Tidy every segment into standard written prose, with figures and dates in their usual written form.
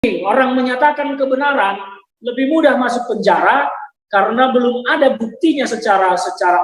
Orang menyatakan kebenaran lebih mudah masuk penjara karena belum ada buktinya secara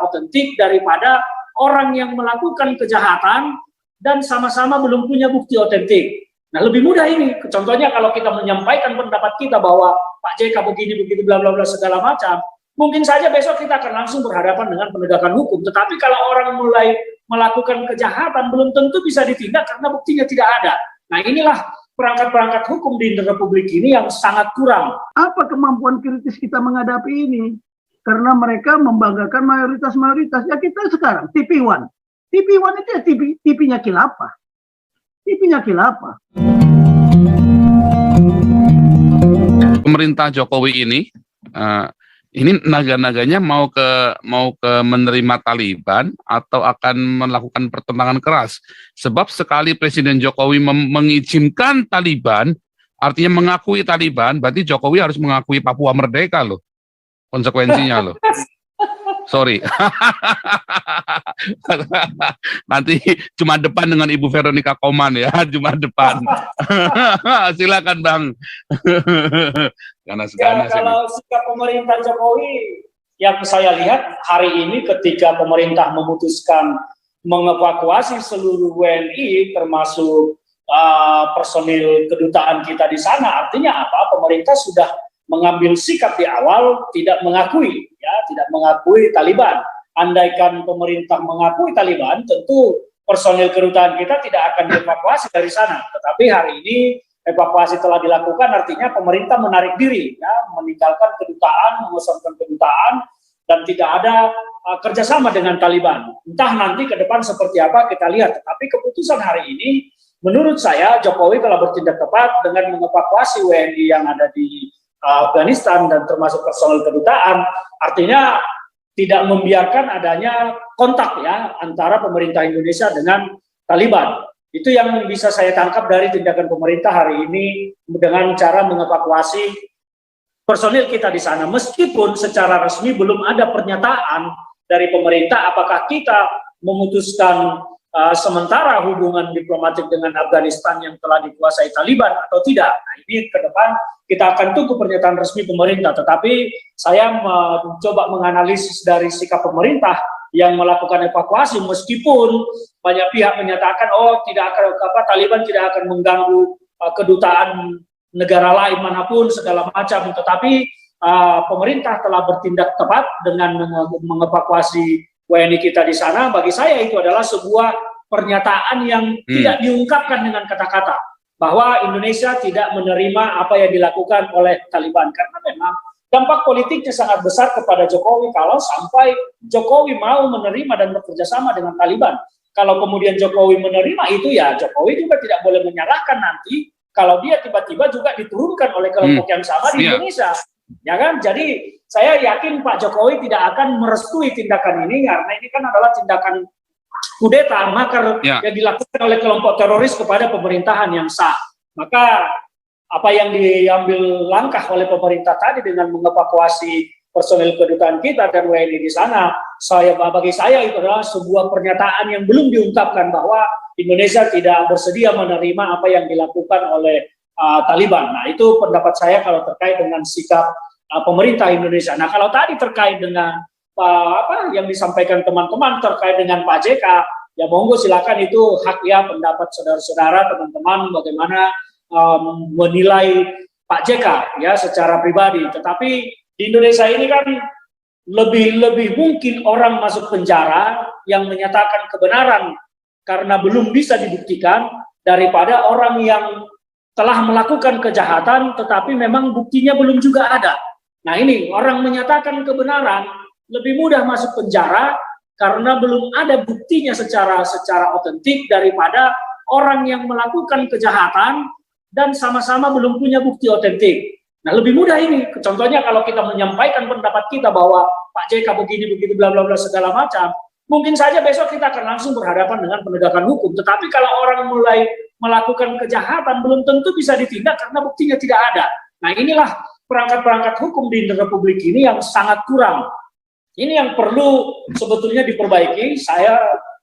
otentik daripada orang yang melakukan kejahatan dan sama-sama belum punya bukti otentik. Nah, lebih mudah ini. Contohnya kalau kita menyampaikan pendapat kita bahwa Pak JK begini begitu bla bla bla segala macam, mungkin saja besok kita akan langsung berhadapan dengan penegakan hukum. Tetapi kalau orang mulai melakukan kejahatan belum tentu bisa ditindak karena buktinya tidak ada. Nah, inilah perangkat-perangkat hukum di Republik ini yang sangat kurang. Apa kemampuan kritis kita menghadapi ini? Karena mereka membanggakan mayoritas-mayoritas. Ya kita sekarang, TV1. TV1 itu ya TV-nya Khilafah. TV-nya Khilafah. Pemerintah Jokowi ini naga-naganya mau ke menerima Taliban atau akan melakukan pertentangan keras. Sebab sekali Presiden Jokowi mengizinkan Taliban, artinya mengakui Taliban, berarti Jokowi harus mengakui Papua merdeka loh. Konsekuensinya loh. Sorry. Nanti cuma depan dengan Ibu Veronica Koman ya, cuma depan. Silakan Bang. Ya, kalau sikap pemerintah Jokowi yang saya lihat hari ini ketika pemerintah memutuskan mengevakuasi seluruh WNI termasuk personil kedutaan kita di sana, artinya apa? Pemerintah sudah mengambil sikap di awal tidak mengakui Taliban. Andaikan pemerintah mengakui Taliban, tentu personil kedutaan kita tidak akan dievakuasi dari sana. Tetapi hari ini evakuasi telah dilakukan, artinya pemerintah menarik diri, ya, meninggalkan kedutaan, mengosongkan kedutaan, dan tidak ada kerjasama dengan Taliban. Entah nanti ke depan seperti apa kita lihat. Tetapi keputusan hari ini, menurut saya Jokowi telah bertindak tepat dengan mengevakuasi WNI yang ada di Afghanistan dan termasuk personel kedutaan, artinya tidak membiarkan adanya kontak ya antara pemerintah Indonesia dengan Taliban. Itu yang bisa saya tangkap dari tindakan pemerintah hari ini dengan cara mengevakuasi personil kita di sana. Meskipun secara resmi belum ada pernyataan dari pemerintah apakah kita memutuskan sementara hubungan diplomatik dengan Afghanistan yang telah dikuasai Taliban atau tidak. Nah, ini ke depan kita akan tunggu pernyataan resmi pemerintah. Tetapi saya mencoba menganalisis dari sikap pemerintah yang melakukan evakuasi, meskipun banyak pihak menyatakan Taliban tidak akan mengganggu kedutaan negara lain manapun segala macam. Tetapi pemerintah telah bertindak tepat dengan mengevakuasi WNI kita di sana. Bagi saya itu adalah sebuah pernyataan yang tidak diungkapkan dengan kata-kata bahwa Indonesia tidak menerima apa yang dilakukan oleh Taliban, karena memang dampak politiknya sangat besar kepada Jokowi kalau sampai Jokowi mau menerima dan bekerja sama dengan Taliban. Kalau kemudian Jokowi menerima itu, ya Jokowi juga tidak boleh menyalahkan nanti kalau dia tiba-tiba juga diturunkan oleh kelompok yang sama di Indonesia. Ya kan? Jadi saya yakin Pak Jokowi tidak akan merestui tindakan ini, karena ini kan adalah tindakan kudeta, makar yang dilakukan oleh kelompok teroris kepada pemerintahan yang sah. Maka apa yang diambil langkah oleh pemerintah tadi dengan mengevakuasi personil kedutaan kita dan WNI di sana, bagi saya itu adalah sebuah pernyataan yang belum diungkapkan bahwa Indonesia tidak bersedia menerima apa yang dilakukan oleh Taliban. Nah, itu pendapat saya kalau terkait dengan sikap pemerintah Indonesia. Nah, kalau tadi terkait dengan yang disampaikan teman-teman terkait dengan Pak JK, ya monggo silakan, itu hak ya pendapat saudara-saudara, teman-teman bagaimana menilai Pak JK ya secara pribadi. Tetapi di Indonesia ini kan lebih mungkin orang masuk penjara yang menyatakan kebenaran karena belum bisa dibuktikan daripada orang yang telah melakukan kejahatan tetapi memang buktinya belum juga ada. Nah, ini orang menyatakan kebenaran lebih mudah masuk penjara karena belum ada buktinya secara otentik daripada orang yang melakukan kejahatan dan sama-sama belum punya bukti otentik. Nah, lebih mudah ini. Contohnya kalau kita menyampaikan pendapat kita bahwa Pak JK begini begitu bla bla bla segala macam, mungkin saja besok kita akan langsung berhadapan dengan penegakan hukum. Tetapi kalau orang mulai melakukan kejahatan belum tentu bisa ditindak karena buktinya tidak ada. Nah, inilah perangkat-perangkat hukum di Republik ini yang sangat kurang. Ini yang perlu sebetulnya diperbaiki. Saya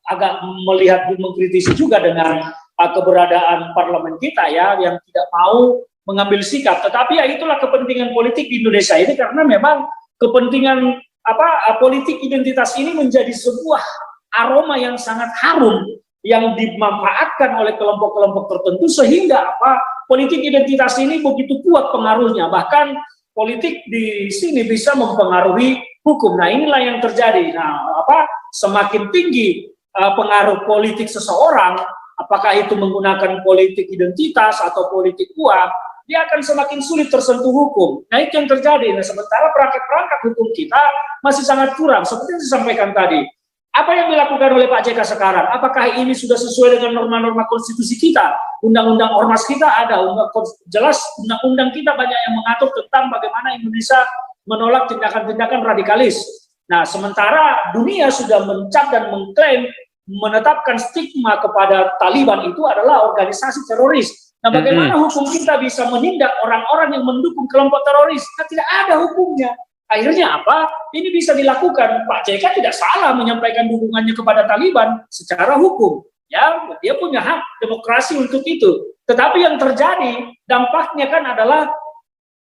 agak mengkritisi juga dengan keberadaan parlemen kita ya, yang tidak mau mengambil sikap. Tetapi ya itulah kepentingan politik di Indonesia ini, karena memang kepentingan politik identitas ini menjadi sebuah aroma yang sangat harum yang dimanfaatkan oleh kelompok-kelompok tertentu, sehingga politik identitas ini begitu kuat pengaruhnya, bahkan politik di sini bisa mempengaruhi hukum. Nah, inilah yang terjadi. Nah, semakin tinggi pengaruh politik seseorang, apakah itu menggunakan politik identitas atau politik uang, dia akan semakin sulit tersentuh hukum. Nah, itu yang terjadi. Nah, sementara perangkat-perangkat hukum kita masih sangat kurang, seperti yang disampaikan tadi. Apa yang dilakukan oleh Pak JK sekarang? Apakah ini sudah sesuai dengan norma-norma konstitusi kita? Undang-undang ormas kita ada, jelas undang-undang kita banyak yang mengatur tentang bagaimana Indonesia menolak tindakan-tindakan radikalis. Nah, sementara dunia sudah mencap dan mengklaim, menetapkan stigma kepada Taliban itu adalah organisasi teroris. Nah, bagaimana hukum kita bisa menindak orang-orang yang mendukung kelompok teroris? Nah, tidak ada hukumnya. Akhirnya ini bisa dilakukan. Pak JK tidak salah menyampaikan dukungannya kepada Taliban secara hukum. Ya, dia punya hak demokrasi untuk itu. Tetapi yang terjadi dampaknya kan adalah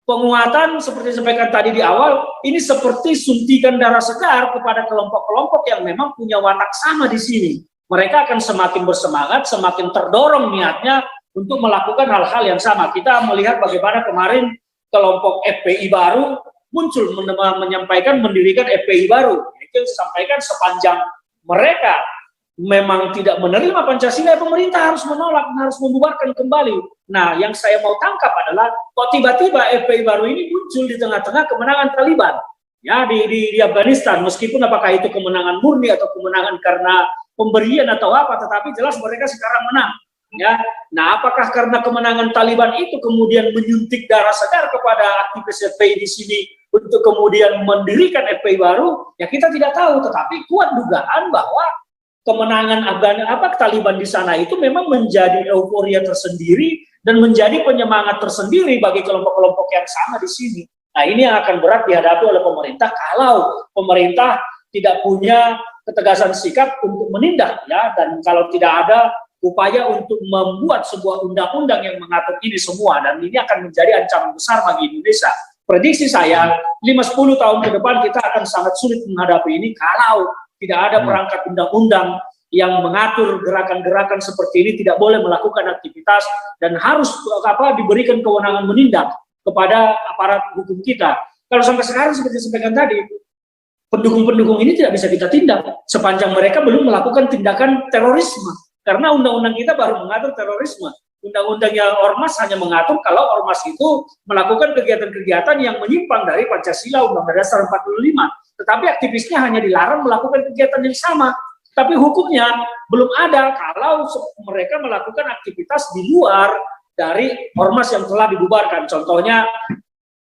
penguatan, seperti disampaikan tadi di awal, ini seperti suntikan darah segar kepada kelompok-kelompok yang memang punya watak sama di sini. Mereka akan semakin bersemangat, semakin terdorong niatnya untuk melakukan hal-hal yang sama. Kita melihat bagaimana kemarin kelompok FPI baru muncul menyampaikan mendirikan FPI baru. Itu yang disampaikan sepanjang mereka memang tidak menerima Pancasila, pemerintah harus menolak, harus membubarkan kembali. Nah, yang saya mau tangkap adalah kok tiba-tiba FPI baru ini muncul di tengah-tengah kemenangan Taliban ya di Afghanistan, meskipun apakah itu kemenangan murni atau kemenangan karena pemberian atau apa, tetapi jelas mereka sekarang menang. Ya, nah apakah karena kemenangan Taliban itu kemudian menyuntik darah segar kepada aktivis FPI di sini untuk kemudian mendirikan FPI baru? Ya kita tidak tahu, tetapi kuat dugaan bahwa kemenangan Taliban di sana itu memang menjadi euforia tersendiri dan menjadi penyemangat tersendiri bagi kelompok-kelompok yang sama di sini. Nah, ini yang akan berat dihadapi oleh pemerintah kalau pemerintah tidak punya ketegasan sikap untuk menindak, ya, dan kalau tidak ada upaya untuk membuat sebuah undang-undang yang mengatur ini semua, dan ini akan menjadi ancaman besar bagi Indonesia. Prediksi saya 5-10 tahun ke depan kita akan sangat sulit menghadapi ini kalau tidak ada perangkat undang-undang yang mengatur gerakan-gerakan seperti ini, tidak boleh melakukan aktivitas dan harus diberikan kewenangan menindak kepada aparat hukum kita. Kalau sampai sekarang seperti disampaikan tadi, pendukung-pendukung ini tidak bisa kita tindak sepanjang mereka belum melakukan tindakan terorisme. Karena undang-undang kita baru mengatur terorisme. Undang-undangnya ormas hanya mengatur kalau ormas itu melakukan kegiatan-kegiatan yang menyimpang dari Pancasila, Undang-Undang Dasar 45. Tetapi aktivisnya hanya dilarang melakukan kegiatan yang sama. Tapi hukumnya belum ada kalau mereka melakukan aktivitas di luar dari ormas yang telah dibubarkan. Contohnya,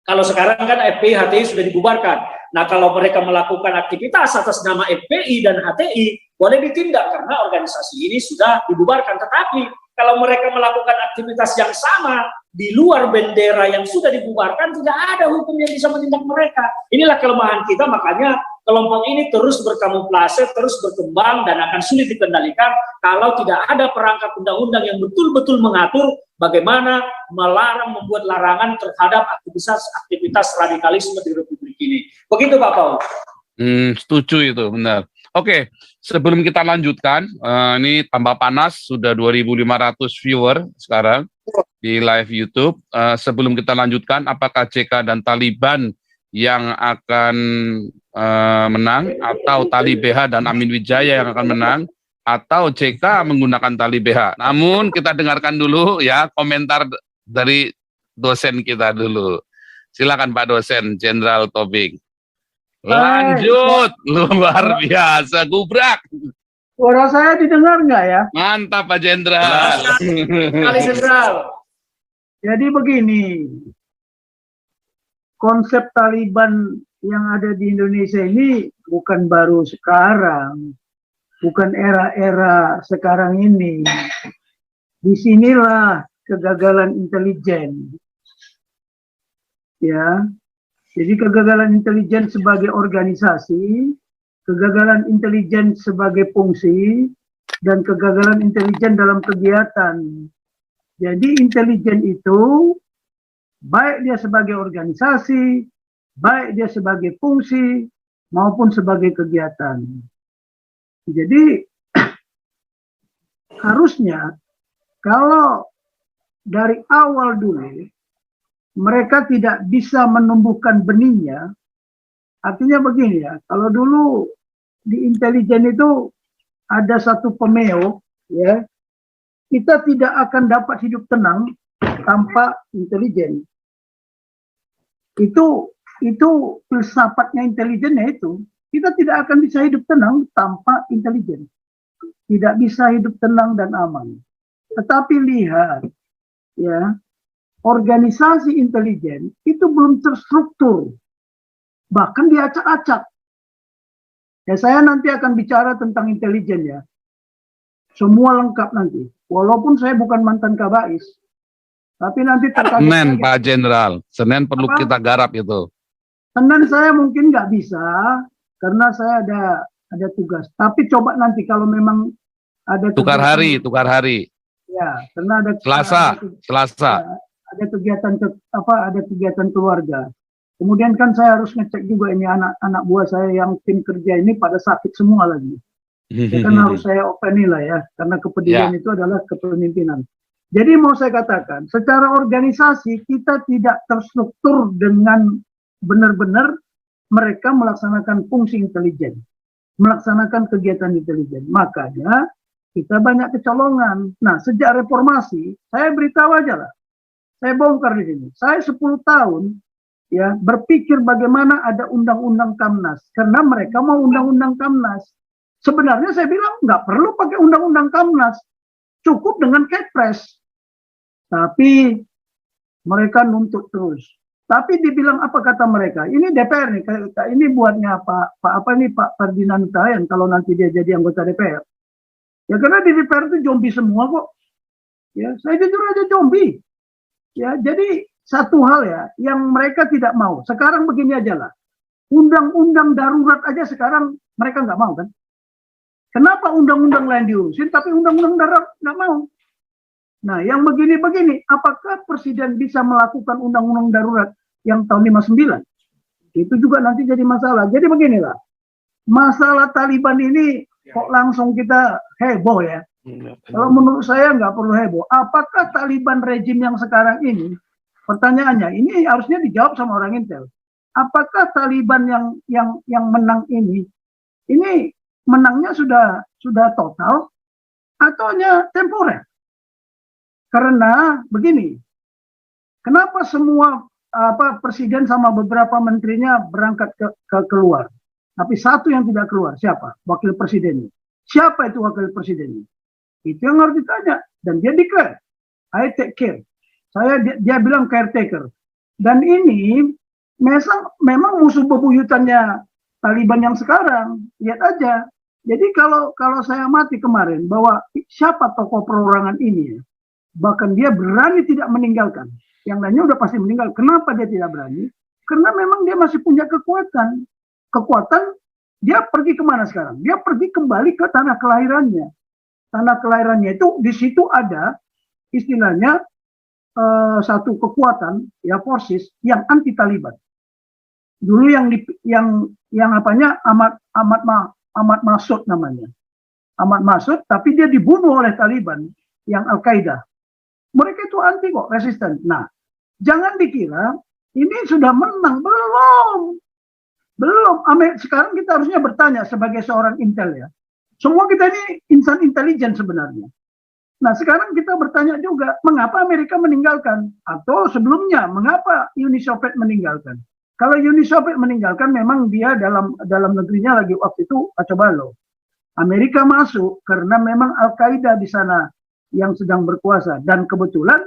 kalau sekarang kan FPI, HTI sudah dibubarkan. Nah, kalau mereka melakukan aktivitas atas nama FPI dan HTI, boleh ditindak karena organisasi ini sudah dibubarkan. Tetapi kalau mereka melakukan aktivitas yang sama di luar bendera yang sudah dibubarkan, tidak ada hukum yang bisa menindak mereka. Inilah kelemahan kita, makanya kelompok ini terus berkamuflase, terus berkembang, dan akan sulit dikendalikan kalau tidak ada perangkat undang-undang yang betul-betul mengatur bagaimana melarang, membuat larangan terhadap aktivitas radikalisme di Republik ini. Begitu Pak Paul. Setuju itu, benar. Oke, sebelum kita lanjutkan, ini tambah panas, sudah 2.500 viewer sekarang di live YouTube. Sebelum kita lanjutkan, apakah JK dan Taliban yang akan menang, atau Tali BH dan Amin Wijaya yang akan menang, atau JK menggunakan Tali BH? Namun kita dengarkan dulu ya komentar dari dosen kita dulu. Silakan Pak dosen, Jenderal Tobing. Lanjut, luar biasa, gubrak. Suara saya didengar nggak ya? Mantap Pak Jenderal. Kali Jenderal. Jadi begini, konsep Taliban yang ada di Indonesia ini bukan baru sekarang, bukan era-era sekarang ini. Disinilah kegagalan intelijen, ya. Jadi kegagalan intelijen sebagai organisasi, kegagalan intelijen sebagai fungsi, dan kegagalan intelijen dalam kegiatan. Jadi intelijen itu baik dia sebagai organisasi, baik dia sebagai fungsi, maupun sebagai kegiatan. Jadi harusnya kalau dari awal dulu mereka tidak bisa menumbuhkan benihnya, artinya begini ya, kalau dulu di intelijen itu ada satu pemeo, ya, kita tidak akan dapat hidup tenang tanpa intelijen. Itu filsafatnya intelijennya itu. Kita tidak akan bisa hidup tenang tanpa intelijen. Tidak bisa hidup tenang dan aman. Tetapi lihat, ya, organisasi intelijen itu belum terstruktur. Bahkan diacak-acak. Ya, saya nanti akan bicara tentang intelijen ya. Semua lengkap nanti. Walaupun saya bukan mantan Kabais. Tapi nanti Senin, Pak Jenderal. Senin perlu kita garap itu. Senin saya mungkin nggak bisa karena saya ada tugas. Tapi coba nanti kalau memang ada tukar hari. Ya, karena ada Selasa. Ya, ada kegiatan keluarga. Kemudian kan saya harus ngecek juga ini anak buah saya yang tim kerja ini pada sakit semua lagi. Ya kan harus saya open lah ya, karena kepedulian itu adalah kepemimpinan. Jadi mau saya katakan, secara organisasi kita tidak terstruktur dengan benar-benar mereka melaksanakan fungsi intelijen, melaksanakan kegiatan intelijen. Makanya kita banyak kecolongan. Nah, sejak reformasi, saya beritahu aja lah, saya bongkar di sini. Saya 10 tahun ya berpikir bagaimana ada undang-undang Kamnas, karena mereka mau undang-undang Kamnas. Sebenarnya saya bilang nggak perlu pakai undang-undang Kamnas, cukup dengan Kepres. Tapi mereka nuntut terus. Tapi dibilang apa kata mereka? Ini DPR nih, ini buatnya Pak Ferdinand Hutahian kalau nanti dia jadi anggota DPR. Ya karena di DPR itu zombie semua kok. Ya, saya jujur aja zombie. Ya, jadi satu hal ya yang mereka tidak mau. Sekarang begini aja lah. Undang-undang darurat aja sekarang mereka nggak mau kan? Kenapa undang-undang lain diurusin tapi undang-undang darurat nggak mau? Nah, yang begini-begini, apakah Presiden bisa melakukan undang-undang darurat yang tahun 59? Itu juga nanti jadi masalah. Jadi beginilah, masalah Taliban ini kok langsung kita heboh ya. Kalau menurut saya nggak perlu heboh. Apakah Taliban rejim yang sekarang ini, pertanyaannya, ini harusnya dijawab sama orang Intel. Apakah Taliban yang menang ini menangnya sudah total atau hanya temporer? Karena begini, kenapa semua presiden sama beberapa menterinya berangkat ke keluar, tapi satu yang tidak keluar, siapa? Wakil presidennya. Siapa itu wakil presidennya? Itu yang harus ditanya. Dan dia declare, I take care. Dia bilang caretaker. Dan ini memang musuh bebuyutannya Taliban yang sekarang. Lihat aja. Jadi kalau saya amati kemarin bahwa siapa tokoh perorangan ini ya, bahkan dia berani tidak meninggalkan. Yang lainnya udah pasti meninggal. Kenapa dia tidak berani? Karena memang dia masih punya kekuatan. Kekuatan, dia pergi kemana sekarang? Dia pergi kembali ke tanah kelahirannya. Tanah kelahirannya itu, di situ ada istilahnya satu kekuatan, ya forces, yang anti-Taliban. Dulu yang apanya, Ahmad Masud namanya. Ahmad Masud, tapi dia dibunuh oleh Taliban, yang Al-Qaeda. Mereka itu anti kok, resisten. Nah, jangan dikira ini sudah menang. Belum. Sekarang kita harusnya bertanya sebagai seorang intel ya. Semua kita ini insan intelijen sebenarnya. Nah, sekarang kita bertanya juga, mengapa Amerika meninggalkan? Atau sebelumnya, mengapa Uni Soviet meninggalkan? Kalau Uni Soviet meninggalkan, memang dia dalam negerinya lagi waktu itu kacau balau. Amerika masuk karena memang Al-Qaeda di sana yang sedang berkuasa, dan kebetulan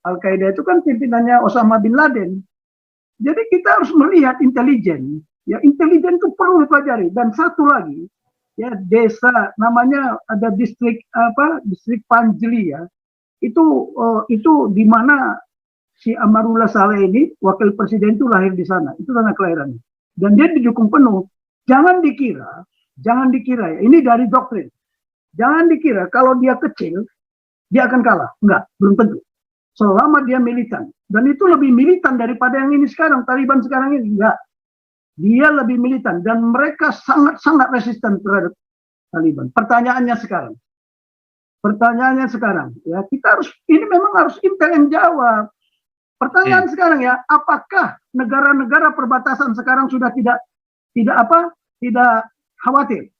Al-Qaeda itu kan pimpinannya Osama bin Laden. Jadi kita harus melihat intelijen. Ya, intelijen itu perlu dipelajari. Dan satu lagi, ya, desa namanya ada distrik Panjli ya. Itu di mana si Amarullah Saleh ini wakil presiden itu lahir di sana. Itu tanah kelahirannya. Dan dia didukung penuh. Jangan dikira ya, ini dari doktrin. Jangan dikira kalau dia kecil dia akan kalah. Enggak, belum tentu. selama dia militan. Dan itu lebih militan daripada yang ini sekarang, Taliban sekarang ini. Enggak. Dia lebih militan dan mereka sangat-sangat resisten terhadap Taliban. Pertanyaannya sekarang, ya kita ini memang harus Intel yang jawab. Pertanyaan sekarang ya, apakah negara-negara perbatasan sekarang sudah tidak khawatir?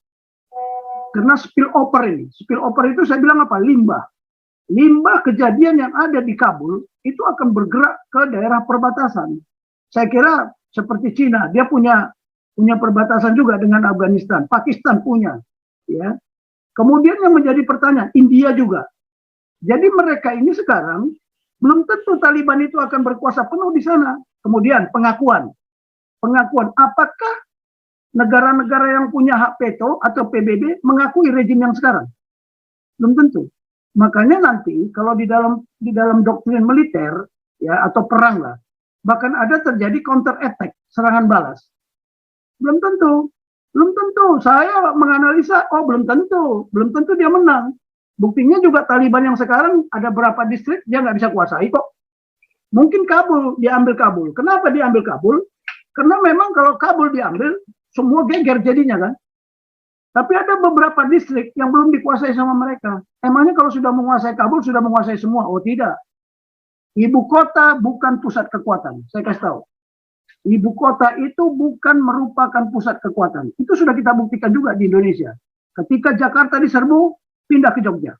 Karena spillover itu saya bilang apa? Limbah kejadian yang ada di Kabul itu akan bergerak ke daerah perbatasan. Saya kira seperti Cina, dia punya perbatasan juga dengan Afghanistan, Pakistan punya, ya. Kemudian yang menjadi pertanyaan, India juga. Jadi mereka ini sekarang belum tentu Taliban itu akan berkuasa penuh di sana. Kemudian pengakuan, apakah negara-negara yang punya hak veto atau PBB mengakui rejim yang sekarang? Belum tentu. Makanya nanti kalau di dalam doktrin militer ya atau perang lah, bahkan ada terjadi counter attack, serangan balas. Belum tentu. Saya menganalisa, belum tentu dia menang. Buktinya juga Taliban yang sekarang ada berapa distrik dia nggak bisa kuasai kok. Mungkin diambil Kabul. Kenapa diambil Kabul? Karena memang kalau Kabul diambil, semua geger jadinya kan. Tapi ada beberapa distrik yang belum dikuasai sama mereka. Emangnya kalau sudah menguasai Kabul, sudah menguasai semua? Oh tidak. Ibu kota bukan pusat kekuatan. Saya kasih tahu. Ibu kota itu bukan merupakan pusat kekuatan. Itu sudah kita buktikan juga di Indonesia. Ketika Jakarta diserbu, pindah ke Jogja.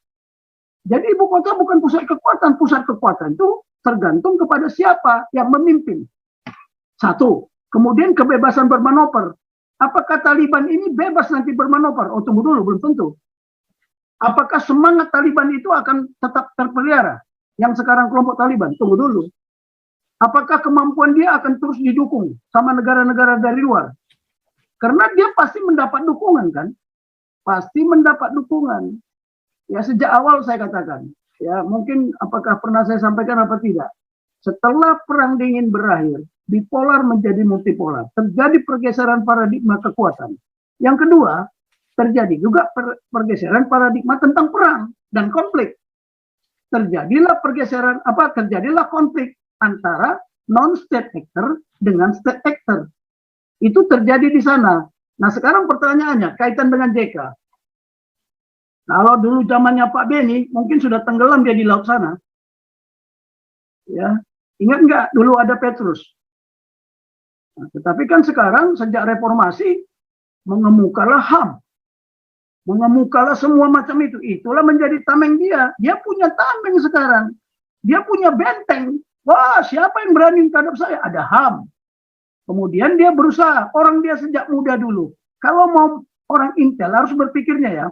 Jadi ibu kota bukan pusat kekuatan. Pusat kekuatan itu tergantung kepada siapa yang memimpin. Satu. Kemudian kebebasan bermanuver. Apakah Taliban ini bebas nanti bermanuver? Oh tunggu dulu, belum tentu. Apakah semangat Taliban itu akan tetap terpelihara? Yang sekarang kelompok Taliban, tunggu dulu. Apakah kemampuan dia akan terus didukung sama negara-negara dari luar? Karena dia pasti mendapat dukungan kan? Pasti mendapat dukungan. Ya sejak awal saya katakan. Ya mungkin apakah pernah saya sampaikan apa tidak. Setelah Perang Dingin berakhir, bipolar menjadi multipolar. Terjadi pergeseran paradigma kekuatan. Yang kedua, terjadi juga pergeseran paradigma tentang perang dan konflik. Terjadilah konflik antara non-state actor dengan state actor. Itu terjadi di sana. Nah sekarang pertanyaannya, kaitan dengan JK. Kalau dulu zamannya Pak Beni, mungkin sudah tenggelam dia di laut sana. Ya, ingat nggak? Dulu ada Petrus. Nah, tetapi kan sekarang sejak reformasi mengemukalah HAM, mengemukalah semua macam itu. Itulah menjadi tameng dia. Dia punya tameng sekarang. Dia punya benteng. Wah, siapa yang berani terhadap saya? Ada HAM. Kemudian dia berusaha. Orang dia sejak muda dulu. Kalau mau orang Intel harus berpikirnya ya.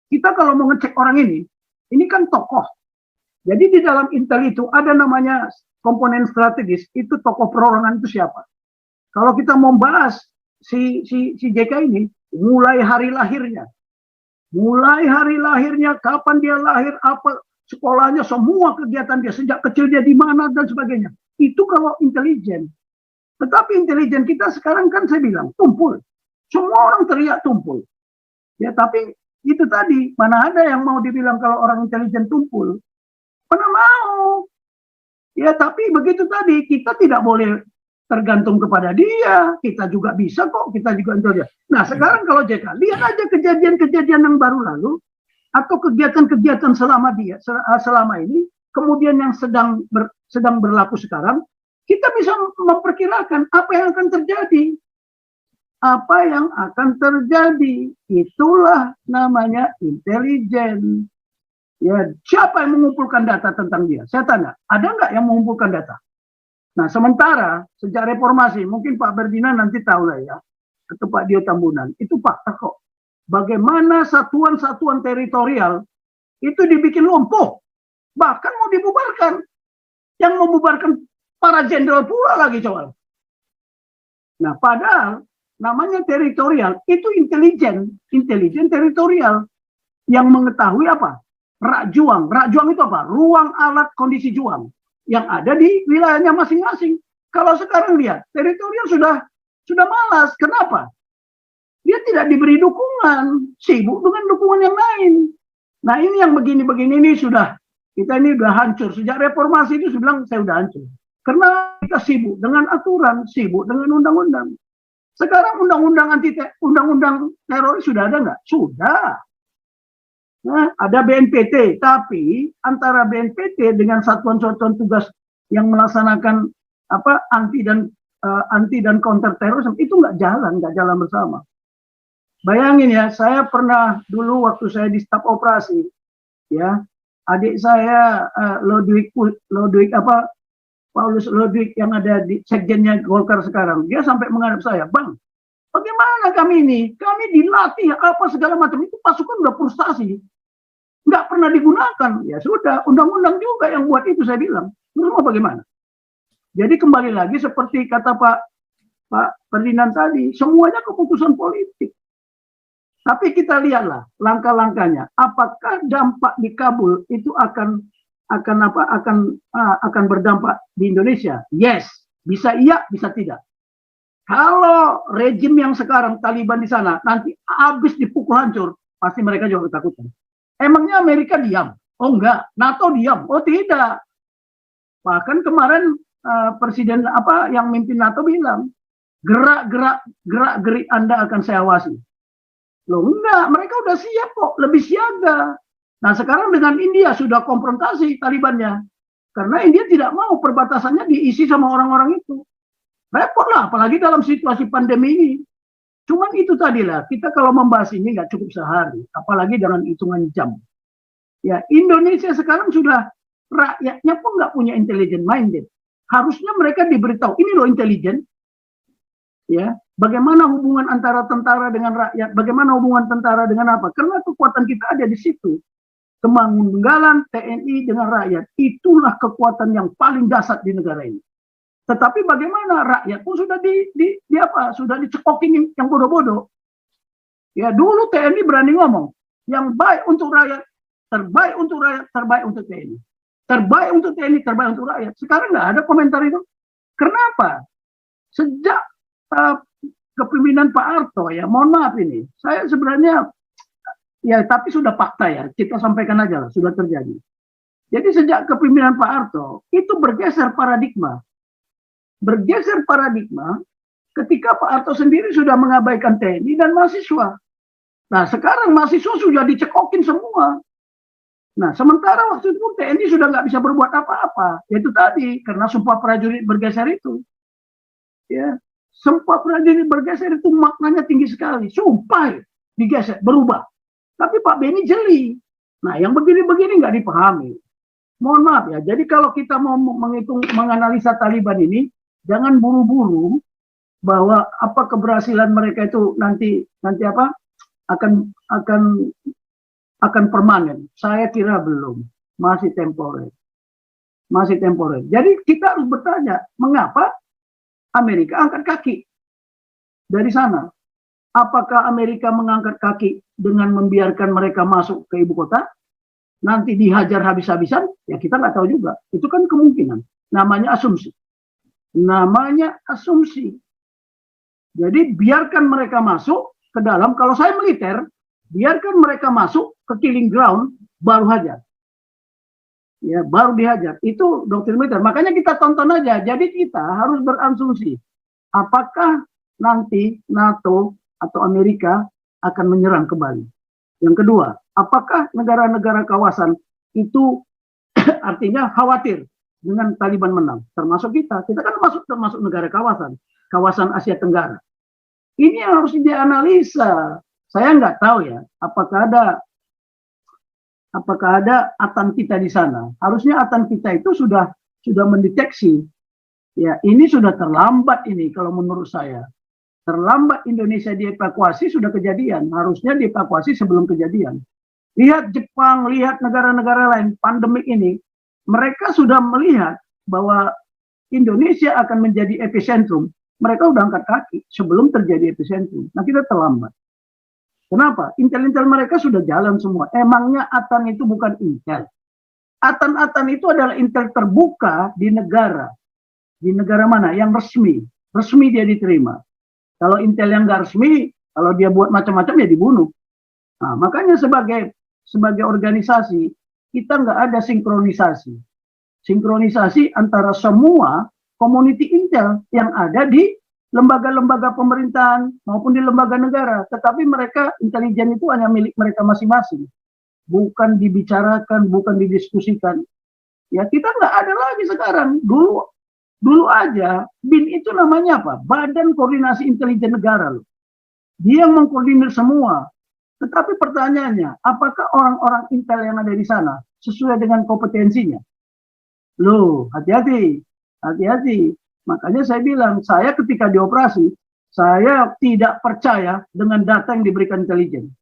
Kita kalau mau ngecek orang ini kan tokoh. Jadi di dalam Intel itu ada namanya komponen strategis. Itu tokoh perorangan itu siapa? Kalau kita mau bahas si JK ini, mulai hari lahirnya, kapan dia lahir, apa sekolahnya, semua kegiatan dia, sejak kecil dia di mana dan sebagainya. Itu kalau intelijen. Tetapi intelijen kita sekarang kan saya bilang tumpul. Semua orang teriak tumpul. Ya tapi itu tadi, mana ada yang mau dibilang kalau orang intelijen tumpul? Mana mau? Ya tapi begitu tadi, kita tidak boleh tergantung kepada dia, kita juga bisa kok, kita juga intelijen. Nah sekarang kalau JK, lihat aja kejadian-kejadian yang baru lalu, atau kegiatan-kegiatan selama ini, kemudian yang sedang berlaku sekarang, kita bisa memperkirakan apa yang akan terjadi. Apa yang akan terjadi, itulah namanya intelijen. Ya, siapa yang mengumpulkan data tentang dia? Saya tanya, ada nggak yang mengumpulkan data? Nah, sementara sejak reformasi, mungkin Pak Ferdinand nanti tahu lah ya, atau Pak Dio Tambunan, itu fakta kok. Bagaimana satuan-satuan teritorial itu dibikin lumpuh, bahkan mau dibubarkan. Yang membubarkan para jenderal pula lagi coba. Nah, padahal namanya teritorial itu intelijen teritorial yang mengetahui apa? Rak juang itu apa? Ruang alat kondisi juang yang ada di wilayahnya masing-masing. Kalau sekarang lihat, teritorial sudah malas. Kenapa? Dia tidak diberi dukungan, sibuk dengan dukungan yang lain. Nah ini yang begini-begini ini sudah Kita ini udah hancur. Sejak reformasi itu saya bilang saya udah hancur. Karena kita sibuk dengan aturan, sibuk dengan undang-undang. Sekarang undang-undang teroris sudah ada nggak? Sudah. Nah, ada BNPT, tapi antara BNPT dengan satuan-satuan tugas yang melaksanakan anti dan counter terorisme itu nggak jalan bersama. Bayangin ya, saya pernah dulu waktu saya di staf operasi, ya, adik saya Paulus Ludwig yang ada di sekjennya Golkar sekarang, dia sampai menghadap saya, Bang, bagaimana kami ini? Kami dilatih apa segala macam, itu pasukan udah frustasi, nggak pernah digunakan. Ya sudah, undang-undang juga yang buat itu, saya bilang. Terus mau bagaimana? Jadi kembali lagi seperti kata Pak Ferdinand tadi, semuanya keputusan politik. Tapi kita lihatlah langkah-langkahnya. Apakah dampak di Kabul itu akan berdampak di Indonesia? Yes, bisa iya, bisa tidak. Kalau rejim yang sekarang Taliban di sana nanti habis dipukul hancur, pasti mereka juga ketakutan. Emangnya Amerika diam? Oh enggak. NATO diam? Oh tidak. Bahkan kemarin presiden yang mimpin NATO bilang, gerak-gerik Anda akan saya awasi. Loh enggak, mereka udah siap kok, lebih siaga. Nah sekarang dengan India sudah konfrontasi Talibannya. Karena India tidak mau perbatasannya diisi sama orang-orang itu. Repot lah, apalagi dalam situasi pandemi ini. Cuman itu tadilah, kita kalau membahas ini nggak cukup sehari, apalagi dengan hitungan jam. Ya, Indonesia sekarang sudah, rakyatnya pun nggak punya intelligent minded. Harusnya mereka diberitahu, ini loh intelijen. Ya, bagaimana hubungan antara tentara dengan rakyat, bagaimana hubungan tentara dengan apa? Karena kekuatan kita ada di situ. Kemanggalan TNI dengan rakyat, itulah kekuatan yang paling dasar di negara ini. Tetapi bagaimana rakyat pun sudah sudah dicekokin yang bodoh-bodoh. Ya dulu TNI berani ngomong, yang baik untuk rakyat, terbaik untuk rakyat, terbaik untuk TNI. Terbaik untuk TNI, terbaik untuk rakyat. Sekarang nggak ada komentar itu. Kenapa? Sejak kepemimpinan Pak Harto, ya mohon maaf ini, saya sebenarnya, ya tapi sudah fakta ya, kita sampaikan aja lah, sudah terjadi. Jadi sejak kepemimpinan Pak Harto, itu bergeser paradigma. Bergeser paradigma ketika Pak Harto sendiri sudah mengabaikan TNI dan mahasiswa. Nah sekarang mahasiswa sudah dicekokin semua. Nah sementara waktu itu TNI sudah nggak bisa berbuat apa-apa. Yaitu tadi, karena sumpah prajurit bergeser itu. Ya, sumpah prajurit bergeser itu maknanya tinggi sekali. Sumpah digeser, berubah. Tapi Pak Beni jeli. Nah yang begini-begini nggak dipahami. Mohon maaf ya, jadi kalau kita mau menganalisa Taliban ini, jangan buru-buru bahwa apa keberhasilan mereka itu nanti akan permanen. Saya kira belum, masih temporer. Masih temporer. Jadi kita harus bertanya, mengapa Amerika angkat kaki dari sana? Apakah Amerika mengangkat kaki dengan membiarkan mereka masuk ke ibu kota? Nanti dihajar habis-habisan? Ya kita nggak tahu juga. Itu kan kemungkinan. Namanya asumsi. Namanya asumsi. Jadi biarkan mereka masuk ke dalam, kalau saya militer, biarkan mereka masuk ke killing ground, baru hajar. Ya, baru dihajar. Itu doktrin militer. Makanya kita tonton aja. Jadi kita harus berasumsi. Apakah nanti NATO atau Amerika akan menyerang kembali? Yang kedua, apakah negara-negara kawasan itu artinya khawatir dengan Taliban menang, termasuk kita kan termasuk negara kawasan Asia Tenggara. Ini yang harus dianalisa. Saya nggak tahu ya, apakah ada ATAN kita di sana. Harusnya ATAN kita itu sudah mendeteksi. Ya, ini sudah terlambat ini kalau menurut saya. Terlambat Indonesia dievakuasi sudah kejadian. Harusnya dievakuasi sebelum kejadian. Lihat Jepang, lihat negara-negara lain pandemik ini. Mereka sudah melihat bahwa Indonesia akan menjadi epicentrum. Mereka sudah angkat kaki sebelum terjadi epicentrum. Nah kita terlambat. Kenapa? Intel-intel mereka sudah jalan semua. Emangnya ATAN itu bukan intel. ATAN itu adalah intel terbuka di negara. Di negara mana? Yang resmi. Resmi dia diterima. Kalau intel yang nggak resmi, kalau dia buat macam-macam ya dibunuh. Nah, makanya sebagai organisasi kita nggak ada sinkronisasi. Sinkronisasi antara semua community intel yang ada di lembaga-lembaga pemerintahan maupun di lembaga negara. Tetapi mereka, intelijen itu hanya milik mereka masing-masing. Bukan dibicarakan, bukan didiskusikan. Ya kita nggak ada lagi sekarang. Dulu aja, BIN itu namanya apa? Badan Koordinasi Intelijen Negara loh. Dia yang mengkoordinir semua. Tetapi pertanyaannya, apakah orang-orang intel yang ada di sana sesuai dengan kompetensinya? Loh, hati-hati, hati-hati. Makanya saya bilang, saya ketika dioperasi, saya tidak percaya dengan data yang diberikan intelijen.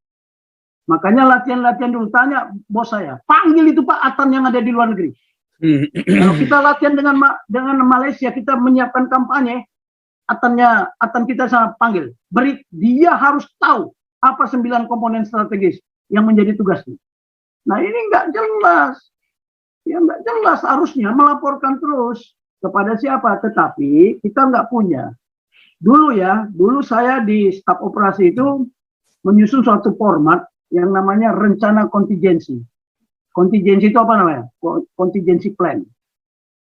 Makanya latihan-latihan dulu, tanya bos saya, panggil itu Pak Atan yang ada di luar negeri. Kalau kita latihan dengan Malaysia, kita menyiapkan kampanye, Atan kita sangat panggil. Dia harus tahu apa 9 komponen strategis yang menjadi tugasnya. Nah ini nggak jelas. Ya nggak jelas, harusnya melaporkan terus kepada siapa. Tetapi kita nggak punya. Dulu saya di staf operasi itu menyusun suatu format yang namanya rencana kontingensi. Kontingensi itu apa namanya? Kontingensi plan.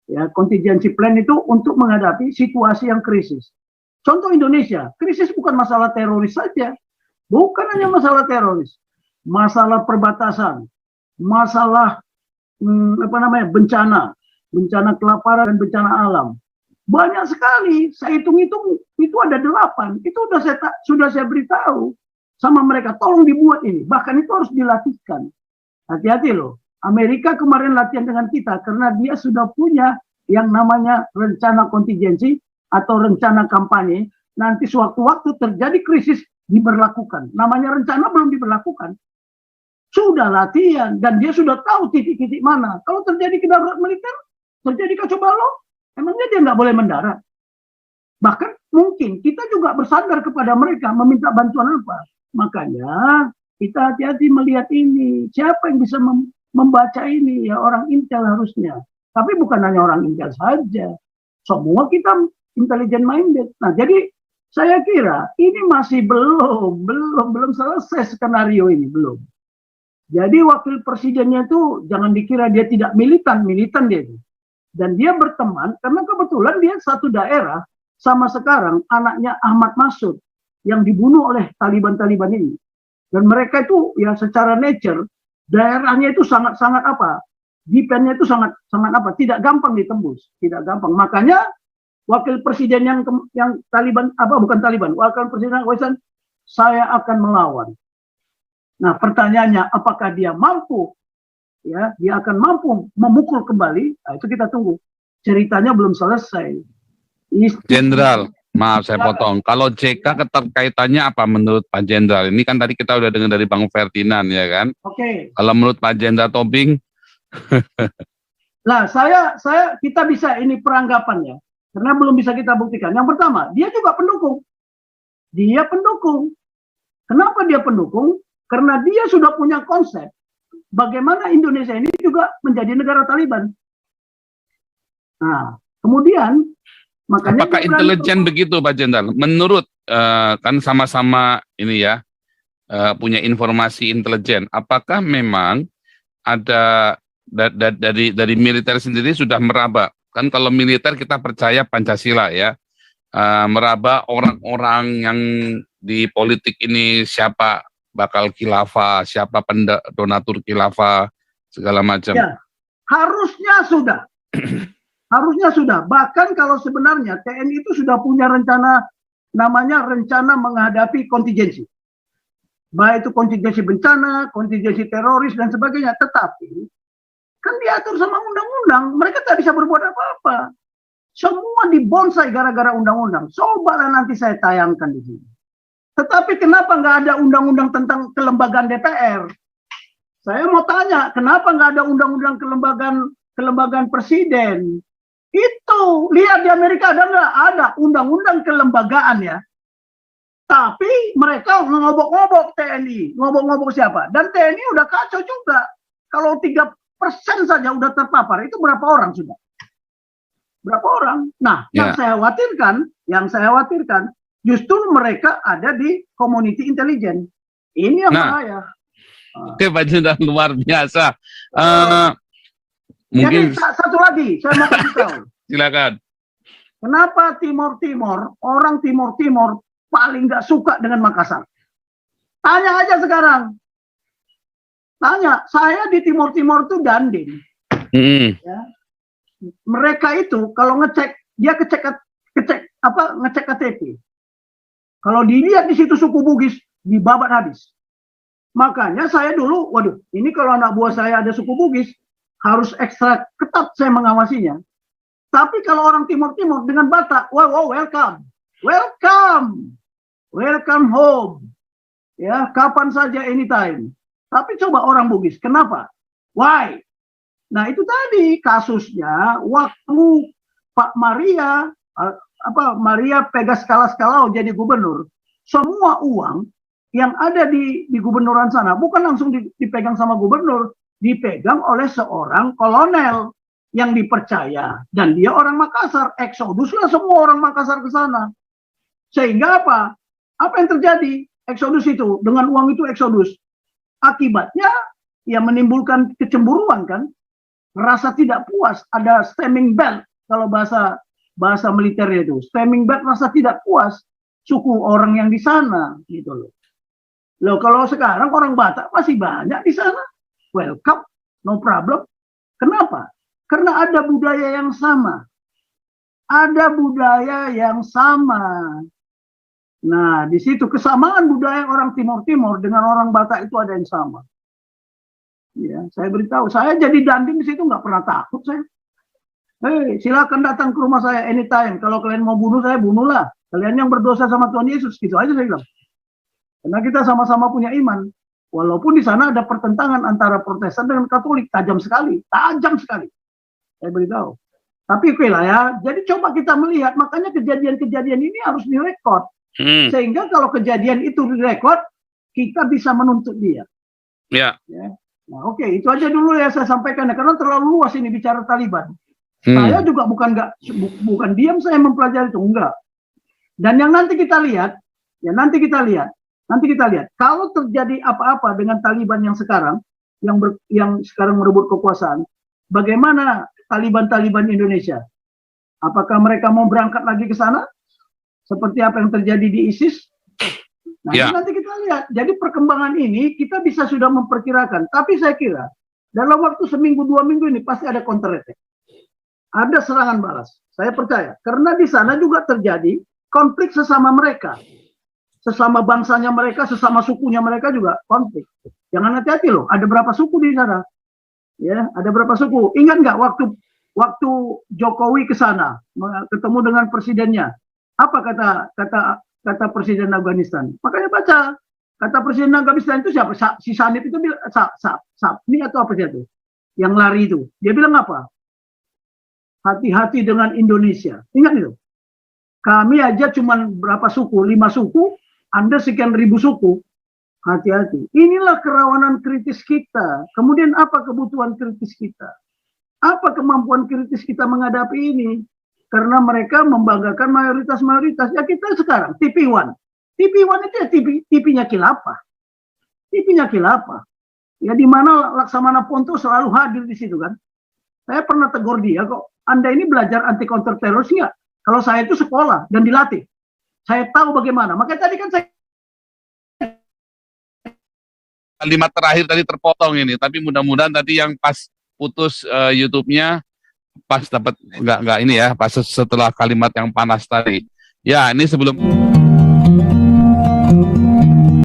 Ya, kontingensi plan itu untuk menghadapi situasi yang krisis. Contoh Indonesia, krisis bukan masalah teroris saja. Bukan hanya masalah teroris. Masalah perbatasan, masalah bencana kelaparan dan bencana alam. Banyak sekali, saya hitung-hitung itu ada 8. Itu sudah saya beritahu sama mereka, tolong dibuat ini. Bahkan itu harus dilatihkan. Hati-hati loh. Amerika kemarin latihan dengan kita karena dia sudah punya yang namanya rencana kontingensi atau rencana kampanye. Nanti sewaktu-waktu terjadi krisis diberlakukan. Namanya rencana belum diberlakukan. Sudah latihan dan dia sudah tahu titik-titik mana. Kalau terjadi kedarurat militer, terjadi kacau balau, emangnya dia nggak boleh mendarat. Bahkan mungkin kita juga bersandar kepada mereka meminta bantuan apa. Makanya kita hati-hati melihat ini. Siapa yang bisa membaca ini? Ya orang intel harusnya. Tapi bukan hanya orang intel saja. Semua kita intelligent minded. Nah jadi saya kira ini masih belum selesai skenario ini, belum. Jadi wakil presidennya itu jangan dikira dia tidak militan dia itu. Dan dia berteman karena kebetulan dia satu daerah sama sekarang anaknya Ahmad Masud yang dibunuh oleh Taliban ini. Dan mereka itu ya secara nature daerahnya itu sangat-sangat defense-nya itu sangat tidak gampang ditembus, tidak gampang. Makanya wakil presiden yang Taliban wakil presiden Afghanistan, saya akan melawan. Nah, pertanyaannya apakah dia mampu? Ya, dia akan mampu memukul kembali. Nah, itu kita tunggu. Ceritanya belum selesai. Jenderal, maaf saya potong. Kalau JK keterkaitannya apa menurut Pak Jenderal? Ini kan tadi kita udah dengar dari Bang Ferdinand ya kan? Oke. Kalau menurut Pak Jenderal Tobing? Nah, kita bisa ini peranggapannya. Karena belum bisa kita buktikan. Yang pertama, dia juga pendukung. Dia pendukung. Kenapa dia pendukung? Karena dia sudah punya konsep bagaimana Indonesia ini juga menjadi negara Taliban. Nah, kemudian makanya apakah intelijen begitu Pak Jenderal? Menurut kan sama-sama ini ya punya informasi intelijen. Apakah memang ada dari militer sendiri sudah meraba? Kan kalau militer kita percaya Pancasila ya. Meraba orang-orang yang di politik ini siapa bakal khilafah, siapa donatur khilafah, segala macam. Ya, harusnya sudah. Harusnya sudah. Bahkan kalau sebenarnya TNI itu sudah punya rencana, namanya rencana menghadapi kontingensi. Baik itu kontingensi bencana, kontingensi teroris, dan sebagainya. Tetapi, kan diatur sama undang-undang. Mereka tak bisa berbuat apa-apa. Semua dibonsai gara-gara undang-undang. Cobalah nanti saya tayangkan di sini. Tetapi kenapa nggak ada undang-undang tentang kelembagaan DPR? Saya mau tanya, kenapa nggak ada undang-undang kelembagaan presiden? Itu, lihat di Amerika ada nggak? Ada undang-undang kelembagaan ya. Tapi mereka ngobok-ngobok TNI. Ngobok-ngobok siapa? Dan TNI udah kacau juga. Kalau 3% saja udah terpapar, itu berapa orang sudah? Berapa orang? Nah, yang saya khawatirkan, justru mereka ada di community intelligence. Ini yang bahaya. Oke, Pak Jundan, luar biasa. Mungkin Jadi satu lagi, saya mau kasih tahu. silakan. Kenapa orang Timur Timur paling nggak suka dengan Makassar? Tanya aja sekarang. Tanya, saya di Timur Timur itu danding. Ya. Mereka itu kalau ngecek, dia ngecek KTP. Kalau dilihat di situ suku Bugis, dibabat habis. Makanya saya dulu, waduh, ini kalau anak buah saya ada suku Bugis, harus ekstra ketat saya mengawasinya. Tapi kalau orang Timur Timur dengan Batak, wow, welcome home. Ya, kapan saja, anytime. Tapi coba orang Bugis, kenapa? Why? Nah, itu tadi kasusnya waktu Pak Maria Pegas Kalas-Kalau jadi gubernur, semua uang yang ada di gubernuran sana bukan langsung dipegang sama gubernur, dipegang oleh seorang kolonel yang dipercaya, dan dia orang Makassar. Eksodus lah semua orang Makassar ke sana. Sehingga apa? Apa yang terjadi? Eksodus itu, dengan uang itu eksodus. Akibatnya ya menimbulkan kecemburuan kan, rasa tidak puas, ada stemming belt kalau bahasa militernya itu. Stemming belt, rasa tidak puas suku orang yang di sana gitu loh. Loh, kalau sekarang orang Batak masih banyak di sana. Welcome, no problem. Kenapa? Karena ada budaya yang sama. Ada budaya yang sama. Nah, di situ kesamaan budaya orang Timur Timur dengan orang Batak itu ada yang sama. Ya, saya beritahu, saya jadi danding di situ nggak pernah takut saya. Hei, silakan datang ke rumah saya anytime. Kalau kalian mau bunuh saya, bunuhlah. Kalian yang berdosa sama Tuhan Yesus, gitu aja saya bilang. Karena kita sama-sama punya iman. Walaupun di sana ada pertentangan antara Protestan dengan Katolik, tajam sekali. Saya beritahu. Tapi oke lah ya. Jadi coba kita melihat, makanya kejadian-kejadian ini harus direkod. Sehingga kalau kejadian itu direkod, kita bisa menuntut dia. Ya. Nah, oke, itu aja dulu ya saya sampaikan. Karena terlalu luas ini bicara Taliban. Saya juga bukan diam saya mempelajari itu, enggak. Dan yang nanti kita lihat, kalau terjadi apa-apa dengan Taliban yang sekarang, yang sekarang merebut kekuasaan, bagaimana Taliban Indonesia? Apakah mereka mau berangkat lagi ke sana? Seperti apa yang terjadi di ISIS? Nah, nanti kita lihat. Jadi perkembangan ini kita bisa sudah memperkirakan. Tapi saya kira dalam waktu seminggu 2 minggu ini pasti ada counter attack. Ada serangan balas. Saya percaya. Karena di sana juga terjadi konflik sesama mereka. Sesama bangsanya mereka, sesama sukunya mereka juga konflik. Jangan hati-hati loh. Ada berapa suku di sana? Ya, ada berapa suku? Ingat nggak waktu Jokowi ke sana ketemu dengan presidennya? Apa kata Presiden Afghanistan? Makanya baca. Kata Presiden Afghanistan itu siapa? Si Sanip itu bilang, Sapni atau apa itu? Yang lari itu. Dia bilang apa? Hati-hati dengan Indonesia. Ingat itu. Kami aja cuma berapa suku? 5 suku. Anda sekian ribu suku. Hati-hati. Inilah kerawanan kritis kita. Kemudian apa kebutuhan kritis kita? Apa kemampuan kritis kita menghadapi ini? Karena mereka membanggakan mayoritas-mayoritas. Ya kita sekarang, TV1. TV1 itu ya TV-nya Kilapa. TV-nya Kilapa. Ya di mana Laksamana Ponto selalu hadir di situ kan. Saya pernah tegur dia kok. Anda ini belajar anti counter teroris nggak? Kalau saya itu sekolah dan dilatih. Saya tahu bagaimana. Makanya tadi kan saya kalimat terakhir tadi terpotong ini, tapi mudah-mudahan tadi yang pas putus YouTube-nya pas dapat nggak ini ya, pas setelah kalimat yang panas tadi. Ya, ini sebelum